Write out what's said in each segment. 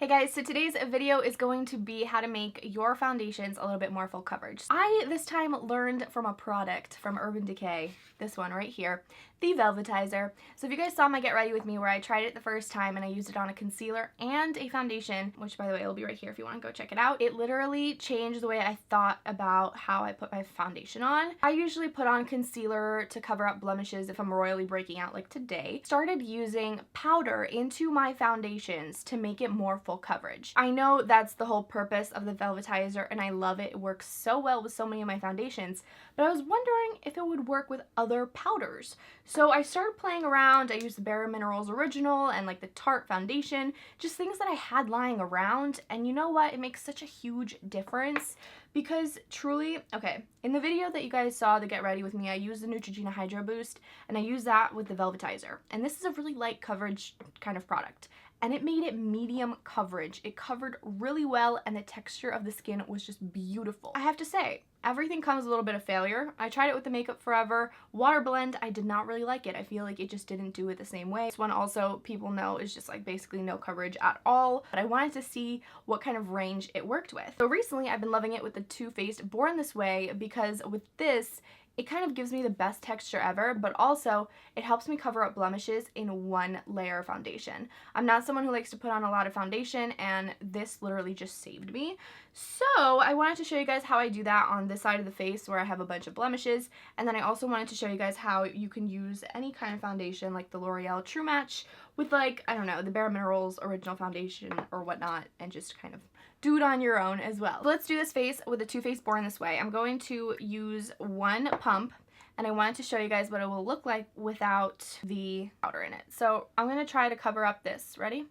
Hey guys, so today's video is going to be how to make your foundations a little bit more full coverage. I this time learned from a product from Urban Decay, this one right here, the Velvetizer. So if you guys saw my Get Ready With Me where I tried it the first time and I used it on a concealer and a foundation, which by the way will be right here if you want to go check it out, it literally changed the way I thought about how I put my foundation on. I usually put on concealer to cover up blemishes if I'm royally breaking out like today. Started using powder into my foundations to make it more full coverage. I know that's the whole purpose of the Velvetizer and I love it. It works so well with so many of my foundations, but I was wondering if it would work with other powders. So I started playing around. I used the Bare Minerals Original and like the Tarte foundation, just things that I had lying around, and you know what? It makes such a huge difference because truly, okay, in the video that you guys saw, the Get Ready With Me, I used the Neutrogena Hydro Boost and I used that with the Velvetizer, and this is a really light coverage kind of product. And it made it medium coverage. It covered really well and the texture of the skin was just beautiful. I have to say, everything comes with a little bit of failure. I tried it with the Makeup Forever Water Blend. I did not really like it. I feel like it just didn't do it the same way. This one also, people know, is just like basically no coverage at all. But I wanted to see what kind of range it worked with. So recently I've been loving it with the Too Faced Born This Way because with this, it kind of gives me the best texture ever, but also it helps me cover up blemishes in one layer foundation. I'm not someone who likes to put on a lot of foundation, and this literally just saved me. So I wanted to show you guys how I do that on this side of the face where I have a bunch of blemishes, and then I also wanted to show you guys how you can use any kind of foundation like the L'Oreal True Match with, like, I don't know, the Bare Minerals Original Foundation or whatnot, and just kind of do it on your own as well. So let's do this face with the Too Faced Born This Way. I'm going to use one pump, and I wanted to show you guys what it will look like without the powder in it. So I'm going to try to cover up this. Ready?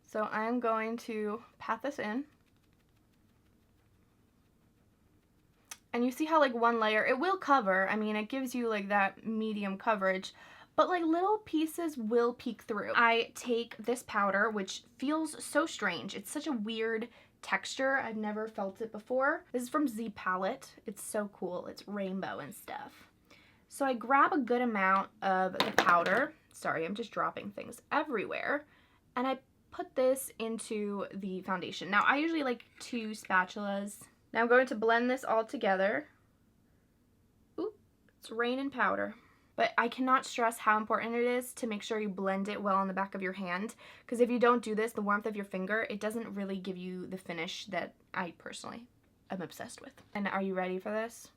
So I'm going to pat this in. And you see how like one layer, it will cover. I mean, it gives you like that medium coverage, but like little pieces will peek through. I take this powder, which feels so strange. It's such a weird texture. I've never felt it before. This is from Z Palette. It's so cool. It's rainbow and stuff. So I grab a good amount of the powder. Sorry, I'm just dropping things everywhere. And I put this into the foundation. Now, I usually like 2 spatulas. Now I'm going to blend this all together. Ooh, it's raining powder. But I cannot stress how important it is to make sure you blend it well on the back of your hand, because if you don't do this, the warmth of your finger, it doesn't really give you the finish that I personally am obsessed with. And are you ready for this?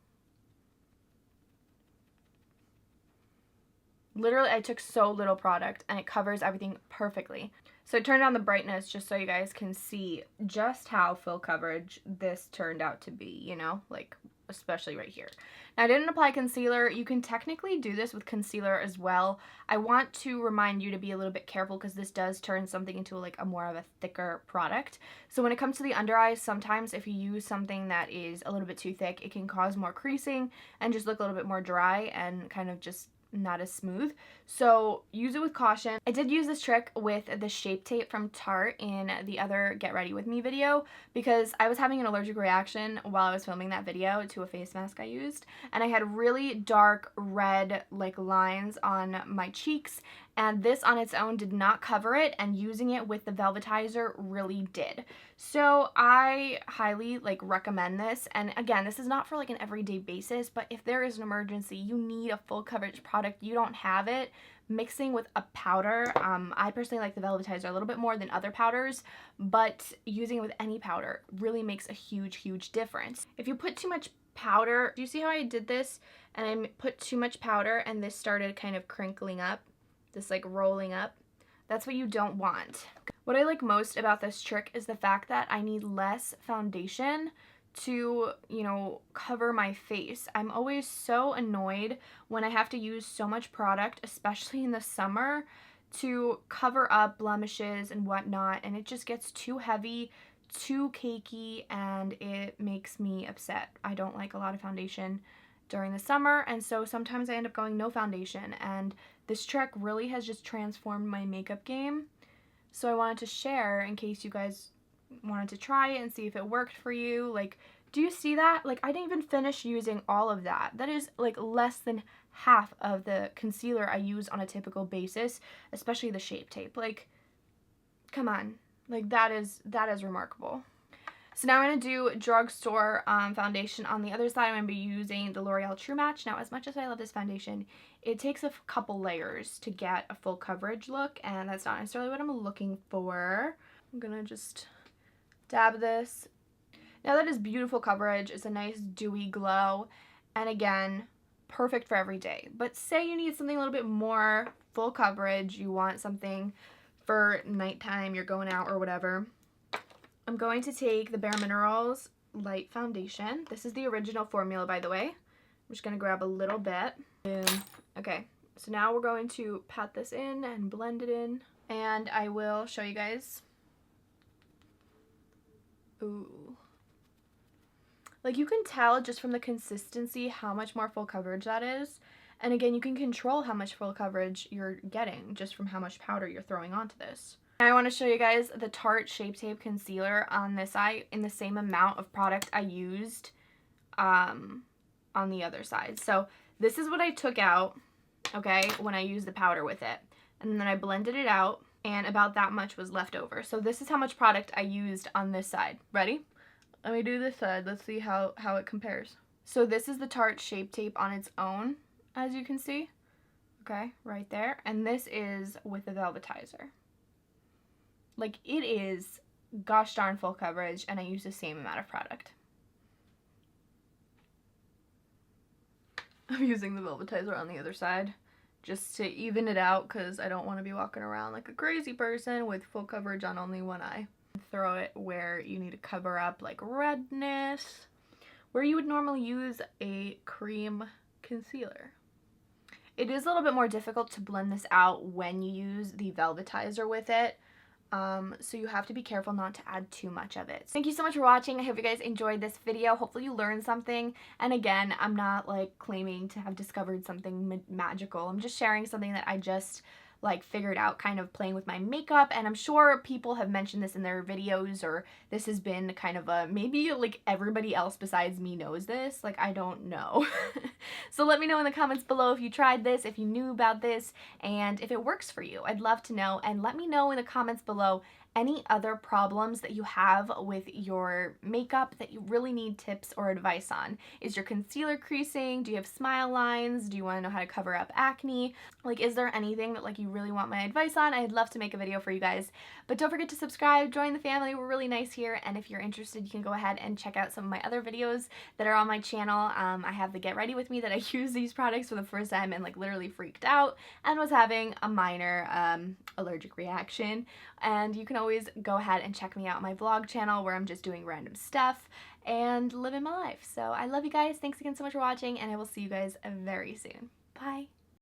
Literally, I took so little product and it covers everything perfectly. So I turned on the brightness just so you guys can see just how full coverage this turned out to be, you know, like especially right here. Now, I didn't apply concealer. You can technically do this with concealer as well. I want to remind you to be a little bit careful because this does turn something into like a more of a thicker product. So when it comes to the under eyes, sometimes if you use something that is a little bit too thick, it can cause more creasing and just look a little bit more dry and kind of just not as smooth. So use it with caution. I did use this trick with the Shape Tape from Tarte in the other Get Ready With Me video because I was having an allergic reaction while I was filming that video to a face mask I used, and I had really dark red like lines on my cheeks, and this on its own did not cover it, and using it with the Velvetizer really did. So I highly like recommend this. And again, this is not for like an everyday basis, but if there is an emergency, you need a full coverage product, you don't have it, mixing with a powder, I personally like the Velvetizer a little bit more than other powders, but using it with any powder really makes a huge difference. If you put too much powder, do you see how I did this and I put too much powder and this started kind of crinkling up, this like rolling up? That's what you don't want. What I like most about this trick is the fact that I need less foundation to, you know, cover my face. I'm always so annoyed when I have to use so much product, especially in the summer, to cover up blemishes and whatnot, and it just gets too heavy, too cakey, and it makes me upset. I don't like a lot of foundation during the summer, and so sometimes I end up going no foundation, and this trick really has just transformed my makeup game. So I wanted to share in case you guys wanted to try it and see if it worked for you. Like, do you see that? Like, I didn't even finish using all of that. That is like less than half of the concealer I use on a typical basis, especially the Shape Tape. Like, come on. Like that is remarkable. So now I'm going to do drugstore foundation on the other side. I'm going to be using the L'Oreal True Match. Now, as much as I love this foundation, it takes a couple layers to get a full coverage look, and that's not necessarily what I'm looking for. I'm going to just dab this. Now that is beautiful coverage. It's a nice dewy glow, and again, perfect for every day. But say you need something a little bit more full coverage, you want something for nighttime, you're going out or whatever. I'm going to take the Bare Minerals Light Foundation. This is the original formula, by the way. I'm just going to grab a little bit. Okay, so now we're going to pat this in and blend it in. And I will show you guys. Ooh. Like you can tell just from the consistency how much more full coverage that is. And again, you can control how much full coverage you're getting just from how much powder you're throwing onto this. I want to show you guys the Tarte Shape Tape Concealer on this side in the same amount of product I used on the other side. So this is what I took out, okay, when I used the powder with it. And then I blended it out, and about that much was left over. So this is how much product I used on this side. Ready? Let me do this side. Let's see how it compares. So this is the Tarte Shape Tape on its own, as you can see. Okay, right there. And this is with the Velvetizer. Like, it is gosh darn full coverage, and I use the same amount of product. I'm using the Velvetizer on the other side just to even it out because I don't want to be walking around like a crazy person with full coverage on only one eye. Throw it where you need to cover up like redness, where you would normally use a cream concealer. It is a little bit more difficult to blend this out when you use the Velvetizer with it. So you have to be careful not to add too much of it. Thank you so much for watching. I hope you guys enjoyed this video. Hopefully you learned something. And again, I'm not like claiming to have discovered something magical. I'm just sharing something that I just like figured out kind of playing with my makeup, and I'm sure people have mentioned this in their videos, or this has been kind of a maybe like everybody else besides me knows this, like I don't know. So let me know in the comments below if you tried this, if you knew about this, and if it works for you. I'd love to know, and let me know in the comments below any other problems that you have with your makeup that you really need tips or advice on. Is your concealer creasing? Do you have smile lines? Do you want to know how to cover up acne? Like, is there anything that like you really want my advice on? I'd love to make a video for you guys. But don't forget to subscribe, join the family. We're really nice here, and if you're interested, you can go ahead and check out some of my other videos that are on my channel. I have the Get Ready With Me that I use these products for the first time and like literally freaked out and was having a minor allergic reaction. And you can always go ahead and check me out on my vlog channel where I'm just doing random stuff and living my life. So I love you guys. Thanks again so much for watching, and I will see you guys very soon. Bye.